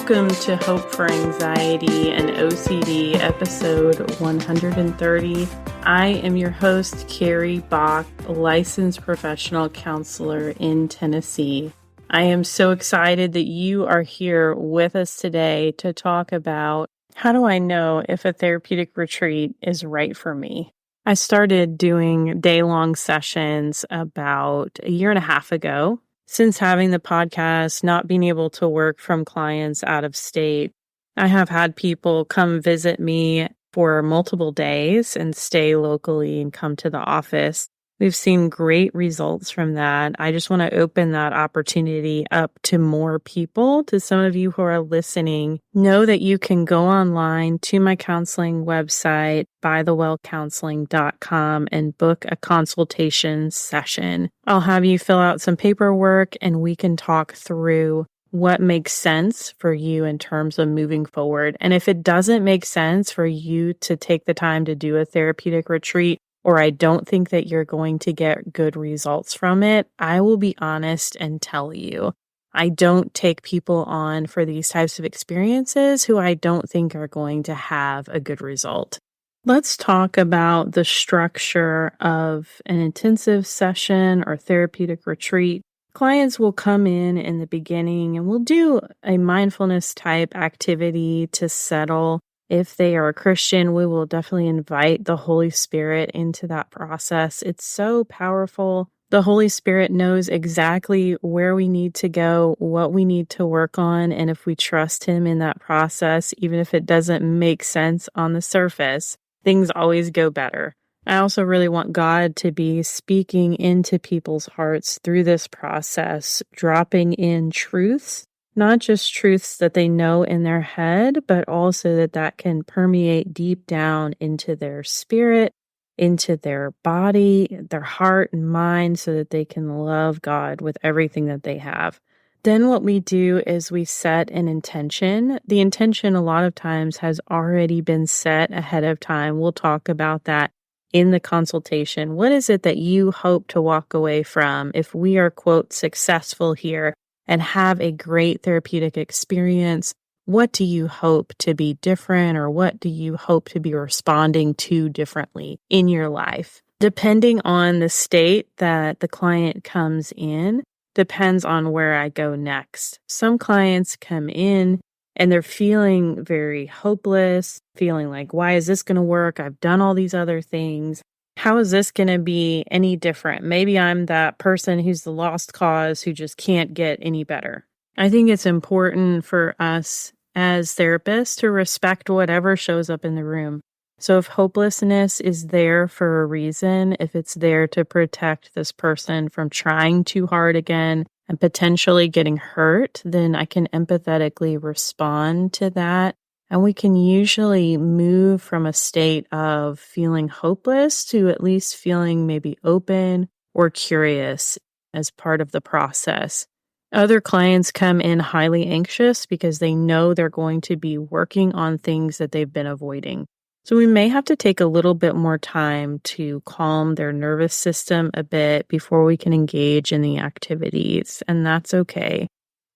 Welcome to Hope for Anxiety and OCD, episode 130. I am your host, Carrie, Bock, a licensed professional counselor in Tennessee. I am so excited that you are here with us today to talk about how do I know if a therapeutic retreat is right for me. I started doing day-long sessions about a year and a half ago. Since having the podcast, not being able to work from clients out of state, I have had people come visit me for multiple days and stay locally and come to the office. We've seen great results from that. I just want to open that opportunity up to more people. To some of you who are listening, know that you can go online to my counseling website, bythewellcounseling.com, and book a consultation session. I'll have you fill out some paperwork and we can talk through what makes sense for you in terms of moving forward. And if it doesn't make sense for you to take the time to do a therapeutic retreat, or I don't think that you're going to get good results from it, I will be honest and tell you. I don't take people on for these types of experiences who I don't think are going to have a good result. Let's talk about the structure of an intensive session or therapeutic retreat. Clients will come in the beginning and we'll do a mindfulness type activity to settle. If they are a Christian, we will definitely invite the Holy Spirit into that process. It's so powerful. The Holy Spirit knows exactly where we need to go, what we need to work on, and if we trust Him in that process, even if it doesn't make sense on the surface, things always go better. I also really want God to be speaking into people's hearts through this process, dropping in truths. Not just truths that they know in their head, but also that can permeate deep down into their spirit, into their body, their heart and mind, so that they can love God with everything that they have. Then what we do is we set an intention. The intention a lot of times has already been set ahead of time. We'll talk about that in the consultation. What is it that you hope to walk away from if we are, quote, successful here and have a great therapeutic experience? What do you hope to be different, or what do you hope to be responding to differently in your life? Depending on the state that the client comes in, depends on where I go next. Some clients come in and they're feeling very hopeless, feeling like, why is this going to work? I've done all these other things. How is this going to be any different? Maybe I'm that person who's the lost cause who just can't get any better. I think it's important for us as therapists to respect whatever shows up in the room. So if hopelessness is there for a reason, if it's there to protect this person from trying too hard again and potentially getting hurt, then I can empathetically respond to that. And we can usually move from a state of feeling hopeless to at least feeling maybe open or curious as part of the process. Other clients come in highly anxious because they know they're going to be working on things that they've been avoiding. So we may have to take a little bit more time to calm their nervous system a bit before we can engage in the activities, and that's okay.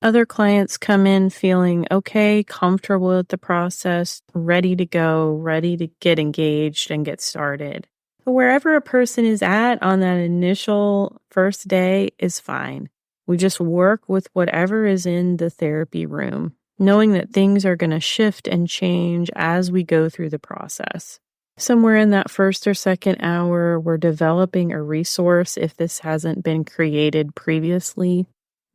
Other clients come in feeling okay, comfortable with the process, ready to go, ready to get engaged and get started. But wherever a person is at on that initial first day is fine. We just work with whatever is in the therapy room, knowing that things are going to shift and change as we go through the process. Somewhere in that first or second hour, we're developing a resource if this hasn't been created previously.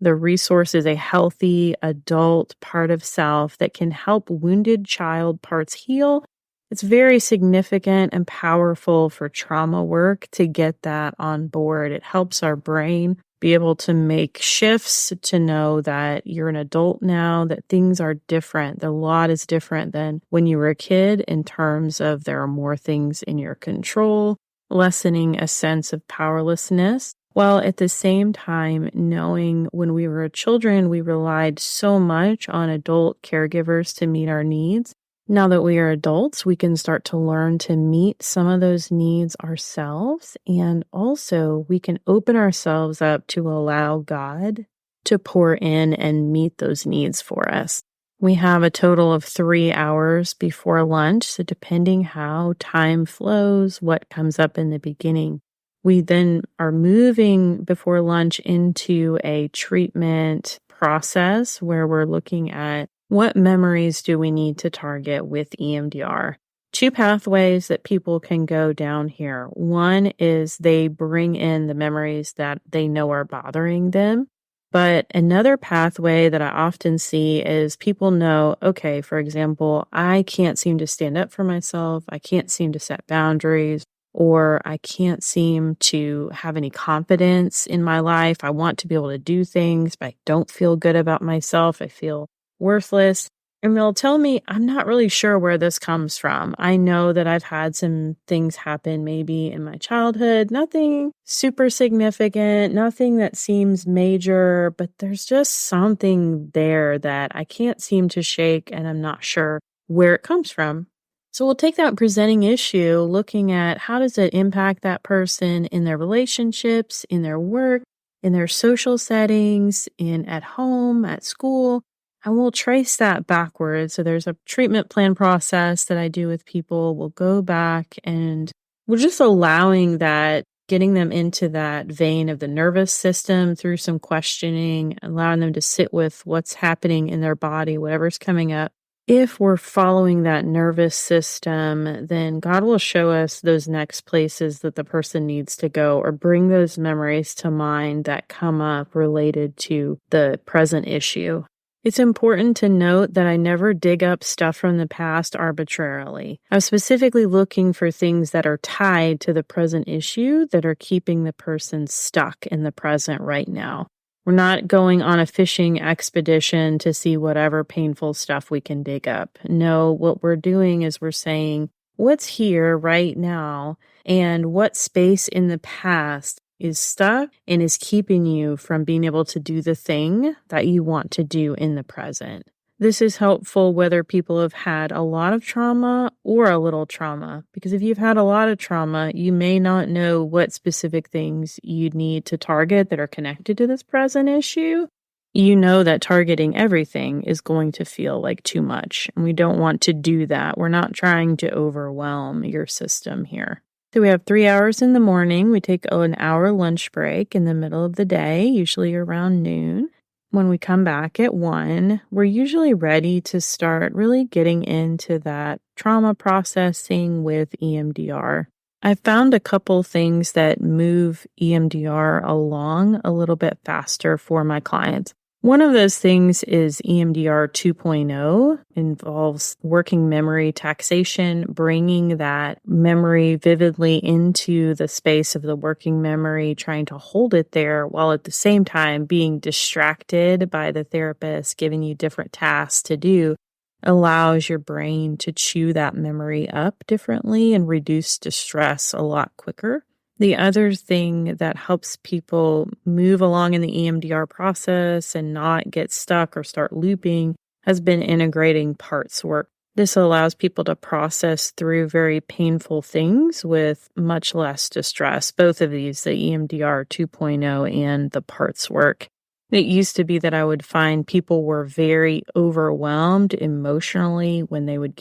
The resource is a healthy adult part of self that can help wounded child parts heal. It's very significant and powerful for trauma work to get that on board. It helps our brain be able to make shifts to know that you're an adult now, that things are different. The lot is different than when you were a kid in terms of there are more things in your control, lessening a sense of powerlessness. While at the same time, knowing when we were children, we relied so much on adult caregivers to meet our needs. Now that we are adults, we can start to learn to meet some of those needs ourselves. And also, we can open ourselves up to allow God to pour in and meet those needs for us. We have a total of 3 hours before lunch, so depending how time flows, what comes up in the beginning. We then are moving before lunch into a treatment process where we're looking at what memories do we need to target with EMDR. Two pathways that people can go down here. One is they bring in the memories that they know are bothering them. But another pathway that I often see is people know, okay, for example, I can't seem to stand up for myself. I can't seem to set boundaries, or I can't seem to have any confidence in my life. I want to be able to do things, but I don't feel good about myself. I feel worthless. And they'll tell me, I'm not really sure where this comes from. I know that I've had some things happen maybe in my childhood, nothing super significant, nothing that seems major, but there's just something there that I can't seem to shake, and I'm not sure where it comes from. So we'll take that presenting issue, looking at how does it impact that person in their relationships, in their work, in their social settings, at home, at school. And we'll trace that backwards. So there's a treatment plan process that I do with people. We'll go back and we're just allowing that, getting them into that vein of the nervous system through some questioning, allowing them to sit with what's happening in their body, whatever's coming up. If we're following that nervous system, then God will show us those next places that the person needs to go, or bring those memories to mind that come up related to the present issue. It's important to note that I never dig up stuff from the past arbitrarily. I'm specifically looking for things that are tied to the present issue that are keeping the person stuck in the present right now. We're not going on a fishing expedition to see whatever painful stuff we can dig up. No, what we're doing is we're saying, what's here right now and what space in the past is stuck and is keeping you from being able to do the thing that you want to do in the present. This is helpful whether people have had a lot of trauma or a little trauma, because if you've had a lot of trauma, you may not know what specific things you need to target that are connected to this present issue. You know that targeting everything is going to feel like too much, and we don't want to do that. We're not trying to overwhelm your system here. So we have 3 hours in the morning. We take an hour lunch break in the middle of the day, usually around noon. When we come back at 1, we're usually ready to start really getting into that trauma processing with EMDR. I found a couple things that move EMDR along a little bit faster for my clients. One of those things is EMDR 2.0, involves working memory taxation, bringing that memory vividly into the space of the working memory, trying to hold it there while at the same time being distracted by the therapist, giving you different tasks to do, allows your brain to chew that memory up differently and reduce distress a lot quicker. The other thing that helps people move along in the EMDR process and not get stuck or start looping has been integrating parts work. This allows people to process through very painful things with much less distress. Both of these, the EMDR 2.0 and the parts work. It used to be that I would find people were very overwhelmed emotionally when they would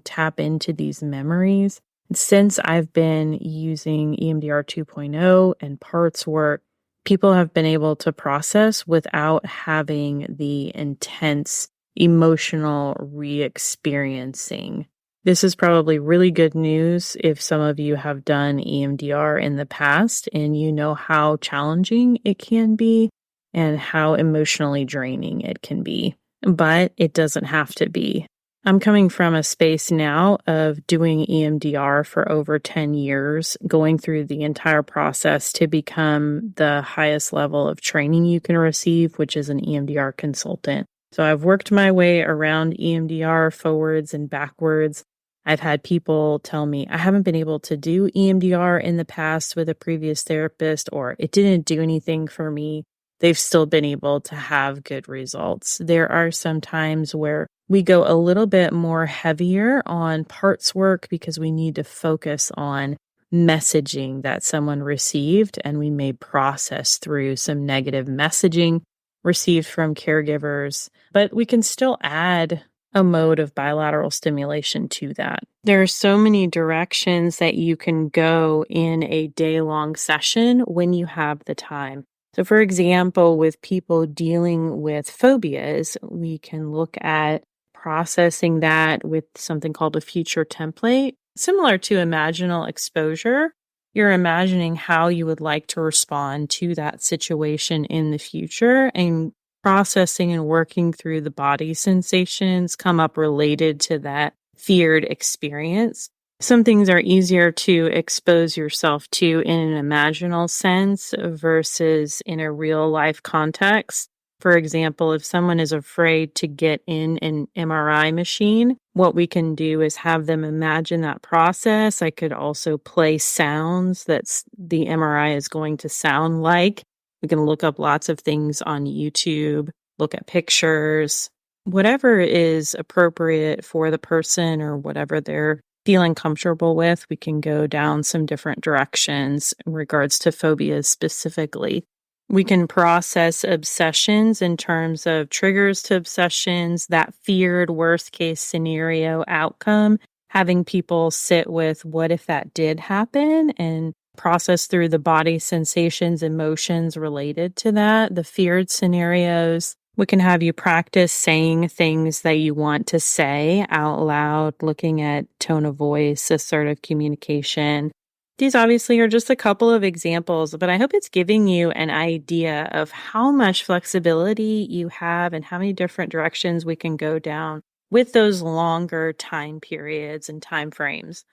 tap into these memories. Since I've been using EMDR 2.0 and parts work, people have been able to process without having the intense emotional re-experiencing. This is probably really good news if some of you have done EMDR in the past and you know how challenging it can be and how emotionally draining it can be. But it doesn't have to be. I'm coming from a space now of doing EMDR for over 10 years, going through the entire process to become the highest level of training you can receive, which is an EMDR consultant. So I've worked my way around EMDR forwards and backwards. I've had people tell me, I haven't been able to do EMDR in the past with a previous therapist, or it didn't do anything for me. They've still been able to have good results. There are some times where we go a little bit more heavier on parts work because we need to focus on messaging that someone received, and we may process through some negative messaging received from caregivers, but we can still add a mode of bilateral stimulation to that. There are so many directions that you can go in a day-long session when you have the time. So for example, with people dealing with phobias, we can look at processing that with something called a future template. Similar to imaginal exposure, you're imagining how you would like to respond to that situation in the future, and processing and working through the body sensations come up related to that feared experience. Some things are easier to expose yourself to in an imaginal sense versus in a real life context. For example, if someone is afraid to get in an MRI machine, what we can do is have them imagine that process. I could also play sounds that the MRI is going to sound like. We can look up lots of things on YouTube, look at pictures, whatever is appropriate for the person or whatever they're feeling comfortable with. We can go down some different directions in regards to phobias specifically. We can process obsessions in terms of triggers to obsessions, that feared worst case scenario outcome, having people sit with what if that did happen and process through the body sensations, emotions related to that, the feared scenarios. We can have you practice saying things that you want to say out loud, looking at tone of voice, assertive communication. These obviously are just a couple of examples, but I hope it's giving you an idea of how much flexibility you have and how many different directions we can go down with those longer time periods and time frames.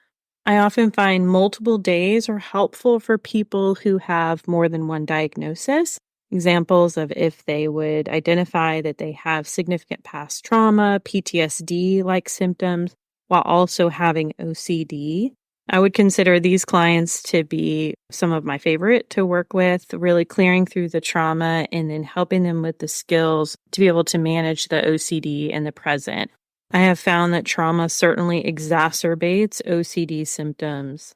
I often find multiple days are helpful for people who have more than one diagnosis. Examples of if they would identify that they have significant past trauma, PTSD-like symptoms, while also having OCD. I would consider these clients to be some of my favorite to work with, really clearing through the trauma and then helping them with the skills to be able to manage the OCD in the present. I have found that trauma certainly exacerbates OCD symptoms.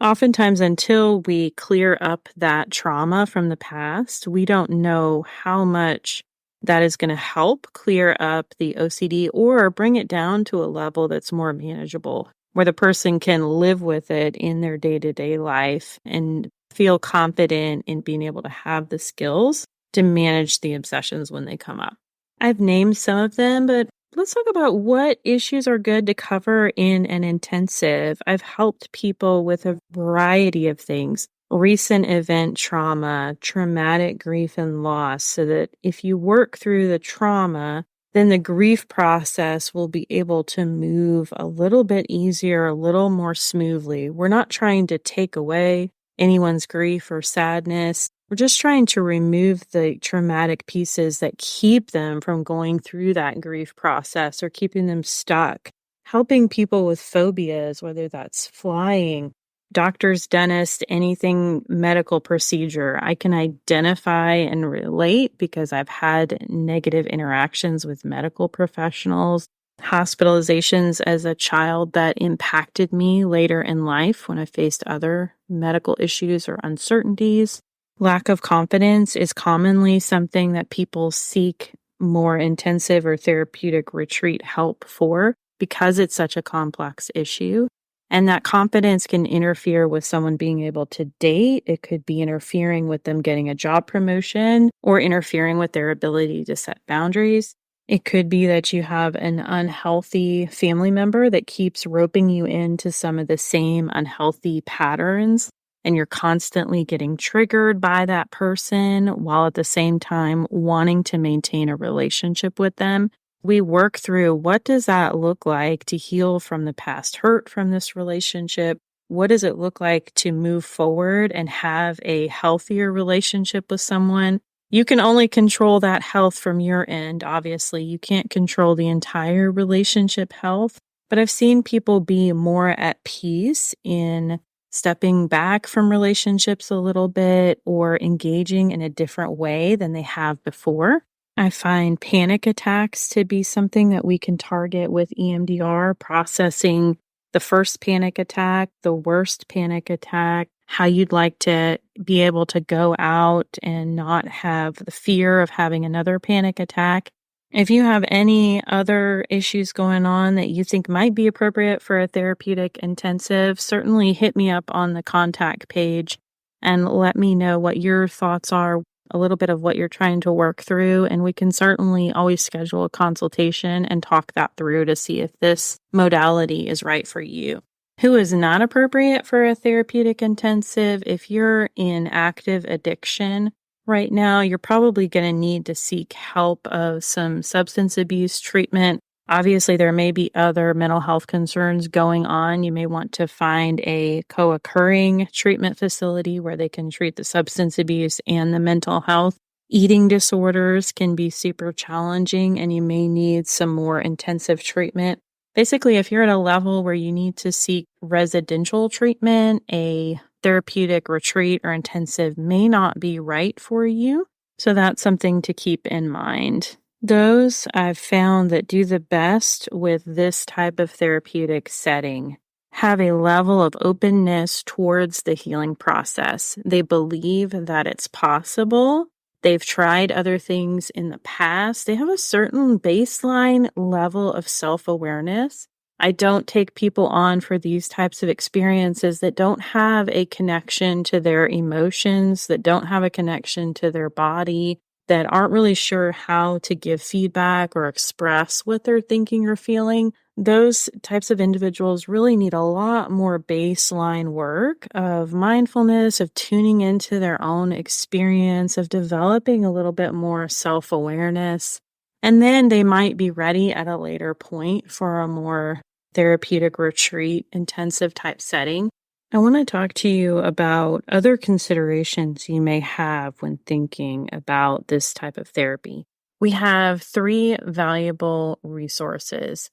Oftentimes, until we clear up that trauma from the past, we don't know how much that is going to help clear up the OCD or bring it down to a level that's more manageable, where the person can live with it in their day-to-day life and feel confident in being able to have the skills to manage the obsessions when they come up. I've named some of them, but let's talk about what issues are good to cover in an intensive. I've helped people with a variety of things. Recent event trauma, traumatic grief and loss, so that if you work through the trauma, then the grief process will be able to move a little bit easier, a little more smoothly. We're not trying to take away anyone's grief or sadness. We're just trying to remove the traumatic pieces that keep them from going through that grief process or keeping them stuck. Helping people with phobias, whether that's flying, doctors, dentists, anything medical procedure, I can identify and relate because I've had negative interactions with medical professionals, hospitalizations as a child that impacted me later in life when I faced other medical issues or uncertainties. Lack of confidence is commonly something that people seek more intensive or therapeutic retreat help for because it's such a complex issue. And that confidence can interfere with someone being able to date. It could be interfering with them getting a job promotion or interfering with their ability to set boundaries. It could be that you have an unhealthy family member that keeps roping you into some of the same unhealthy patterns, and you're constantly getting triggered by that person while at the same time wanting to maintain a relationship with them. We work through what does that look like to heal from the past hurt from this relationship? What does it look like to move forward and have a healthier relationship with someone? You can only control that health from your end. Obviously, you can't control the entire relationship health, but I've seen people be more at peace in stepping back from relationships a little bit or engaging in a different way than they have before. I find panic attacks to be something that we can target with EMDR, processing the first panic attack, the worst panic attack, how you'd like to be able to go out and not have the fear of having another panic attack. If you have any other issues going on that you think might be appropriate for a therapeutic intensive, certainly hit me up on the contact page and let me know what your thoughts are, a little bit of what you're trying to work through. And we can certainly always schedule a consultation and talk that through to see if this modality is right for you. Who is not appropriate for a therapeutic intensive? If you're in active addiction right now, you're probably going to need to seek help of some substance abuse treatment. Obviously, there may be other mental health concerns going on. You may want to find a co-occurring treatment facility where they can treat the substance abuse and the mental health. Eating disorders can be super challenging, and you may need some more intensive treatment. Basically, if you're at a level where you need to seek residential treatment, a therapeutic retreat or intensive may not be right for you. So that's something to keep in mind. Those I've found that do the best with this type of therapeutic setting have a level of openness towards the healing process. They believe that it's possible. They've tried other things in the past. They have a certain baseline level of self-awareness. I don't take people on for these types of experiences that don't have a connection to their emotions, that don't have a connection to their body, that aren't really sure how to give feedback or express what they're thinking or feeling. Those types of individuals really need a lot more baseline work of mindfulness, of tuning into their own experience, of developing a little bit more self-awareness. And then they might be ready at a later point for a more therapeutic retreat, intensive type setting. I want to talk to you about other considerations you may have when thinking about this type of therapy. We have 3 valuable resources: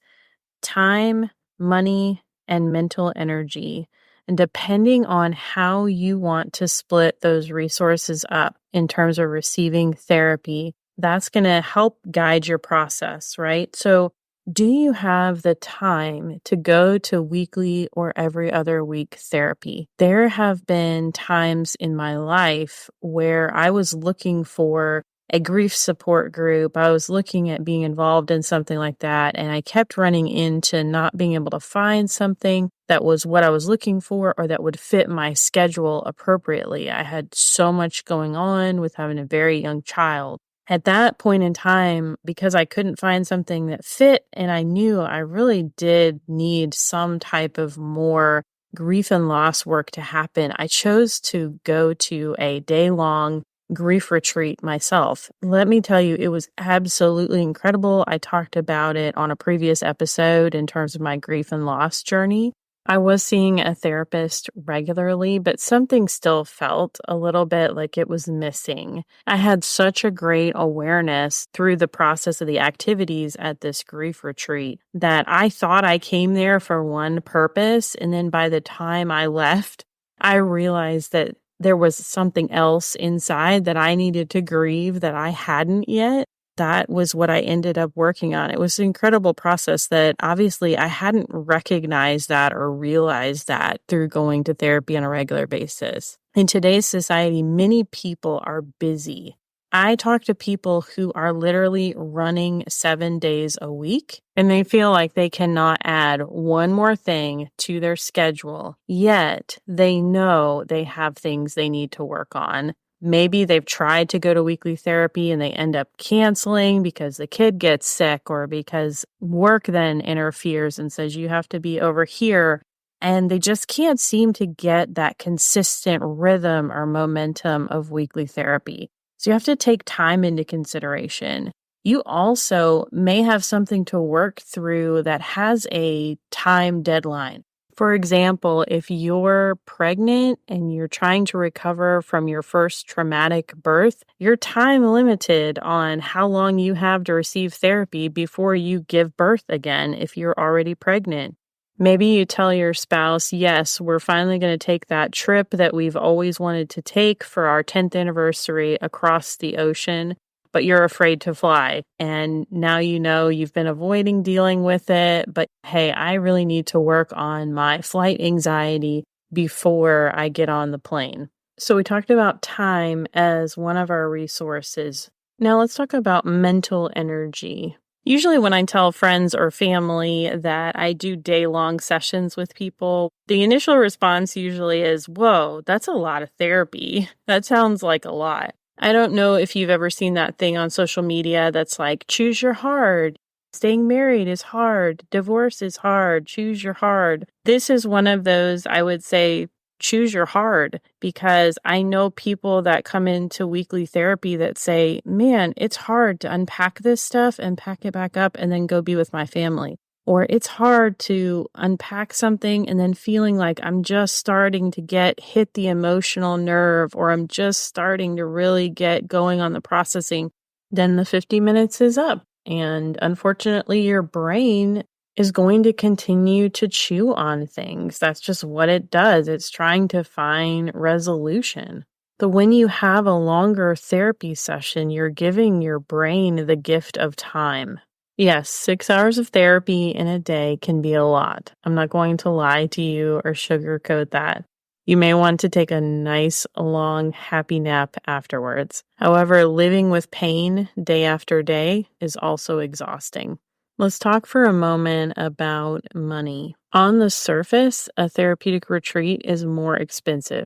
time, money, and mental energy. And depending on how you want to split those resources up in terms of receiving therapy, that's going to help guide your process, right? So, do you have the time to go to weekly or every other week therapy? There have been times in my life where I was looking for a grief support group. I was looking at being involved in something like that, and I kept running into not being able to find something that was what I was looking for or that would fit my schedule appropriately. I had so much going on with having a very young child. At that point in time, because I couldn't find something that fit, and I knew I really did need some type of more grief and loss work to happen, I chose to go to a day-long grief retreat myself. Let me tell you, it was absolutely incredible. I talked about it on a previous episode in terms of my grief and loss journey. I was seeing a therapist regularly, but something still felt a little bit like it was missing. I had such a great awareness through the process of the activities at this grief retreat that I thought I came there for one purpose. And then by the time I left, I realized that there was something else inside that I needed to grieve that I hadn't yet. That was what I ended up working on. It was an incredible process that obviously I hadn't recognized that or realized that through going to therapy on a regular basis. In today's society, many people are busy. I talk to people who are literally running 7 days a week, and they feel like they cannot add one more thing to their schedule, yet they know they have things they need to work on. Maybe they've tried to go to weekly therapy and they end up canceling because the kid gets sick or because work then interferes and says you have to be over here. And they just can't seem to get that consistent rhythm or momentum of weekly therapy. So you have to take time into consideration. You also may have something to work through that has a time deadline. For example, if you're pregnant and you're trying to recover from your first traumatic birth, you're time limited on how long you have to receive therapy before you give birth again if you're already pregnant. Maybe you tell your spouse, yes, we're finally going to take that trip that we've always wanted to take for our 10th anniversary across the ocean, but you're afraid to fly. And now you know you've been avoiding dealing with it, but hey, I really need to work on my flight anxiety. before I get on the plane. So we talked about time as one of our resources. Now let's talk about mental energy. Usually when I tell friends or family that I do day-long sessions with people, the initial response usually is, "Whoa, that's a lot of therapy. That sounds like a lot." I don't know if you've ever seen that thing on social media that's like, choose your hard. Staying married is hard. Divorce is hard. Choose your hard. This is one of those, I would say, choose your hard, because I know people that come into weekly therapy that say, man, it's hard to unpack this stuff and pack it back up and then go be with my family. Or it's hard to unpack something and then feeling like I'm just starting to hit the emotional nerve, or I'm just starting to really get going on the processing. Then the 50 minutes is up. And unfortunately, your brain is going to continue to chew on things. That's just what it does. It's trying to find resolution. But when you have a longer therapy session, you're giving your brain the gift of time. Yes, 6 hours of therapy in a day can be a lot. I'm not going to lie to you or sugarcoat that. You may want to take a nice, long, happy nap afterwards. However, living with pain day after day is also exhausting. Let's talk for a moment about money. On the surface, a therapeutic retreat is more expensive.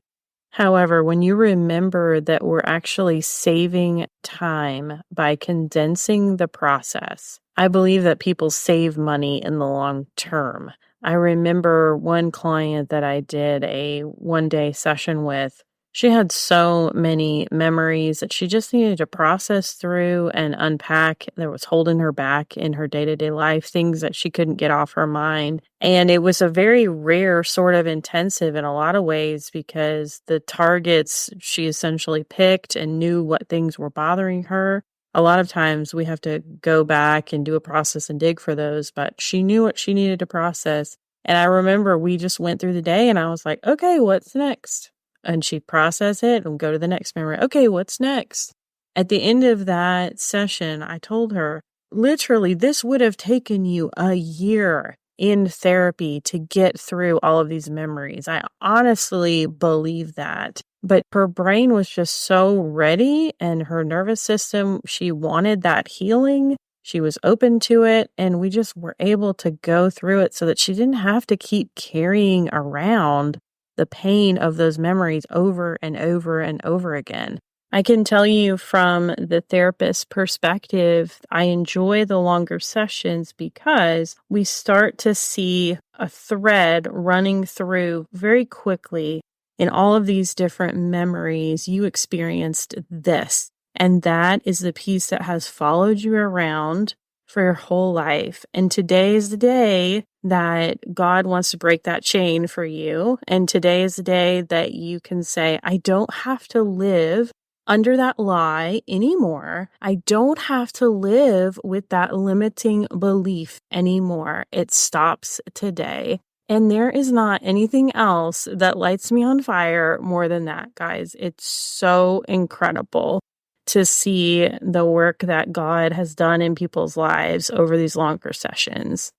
However, when you remember that we're actually saving time by condensing the process, I believe that people save money in the long term. I remember one client that I did a one-day session with. She had so many memories that she just needed to process through and unpack that was holding her back in her day-to-day life, things that she couldn't get off her mind. And it was a very rare sort of intensive in a lot of ways, because the targets she essentially picked and knew what things were bothering her. A lot of times we have to go back and do a process and dig for those, but she knew what she needed to process. And I remember we just went through the day and I was like, okay, what's next? And she'd process it and go to the next memory. Okay, what's next? At the end of that session, I told her, literally, this would have taken you a year in therapy to get through all of these memories. I honestly believe that. But her brain was just so ready, and her nervous system, she wanted that healing. She was open to it, and we just were able to go through it so that she didn't have to keep carrying around the pain of those memories over and over and over again. I can tell you from the therapist's perspective, I enjoy the longer sessions because we start to see a thread running through very quickly in all of these different memories. You experienced this, and that is the piece that has followed you around for your whole life. And today is the day that God wants to break that chain for you. And today is the day that you can say, I don't have to live under that lie anymore. I don't have to live with that limiting belief anymore. It stops today. And there is not anything else that lights me on fire more than that, guys. It's so incredible to see the work that God has done in people's lives over these longer sessions.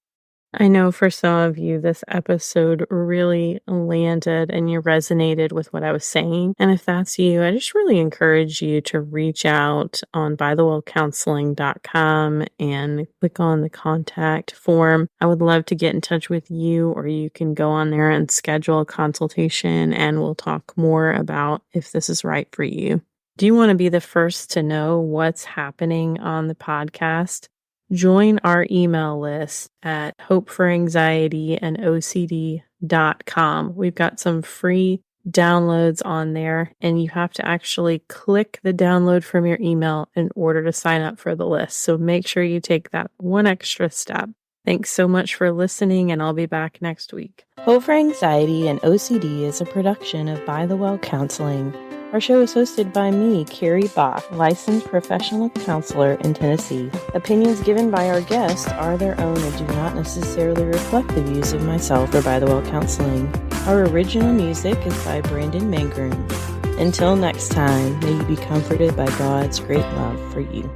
I know for some of you, this episode really landed and you resonated with what I was saying. And if that's you, I just really encourage you to reach out on bythewellcounseling.com and click on the contact form. I would love to get in touch with you, or you can go on there and schedule a consultation and we'll talk more about if this is right for you. Do you want to be the first to know what's happening on the podcast? Join our email list at hopeforanxietyandocd.com. We've got some free downloads on there, and you have to actually click the download from your email in order to sign up for the list. So make sure you take that one extra step. Thanks so much for listening, and I'll be back next week. Hope for Anxiety and OCD is a production of By the Well Counseling. Our show is hosted by me, Carrie Bock, licensed professional counselor in Tennessee. Opinions given by our guests are their own and do not necessarily reflect the views of myself or By the Well Counseling. Our original music is by Brandon Mangrum. Until next time, may you be comforted by God's great love for you.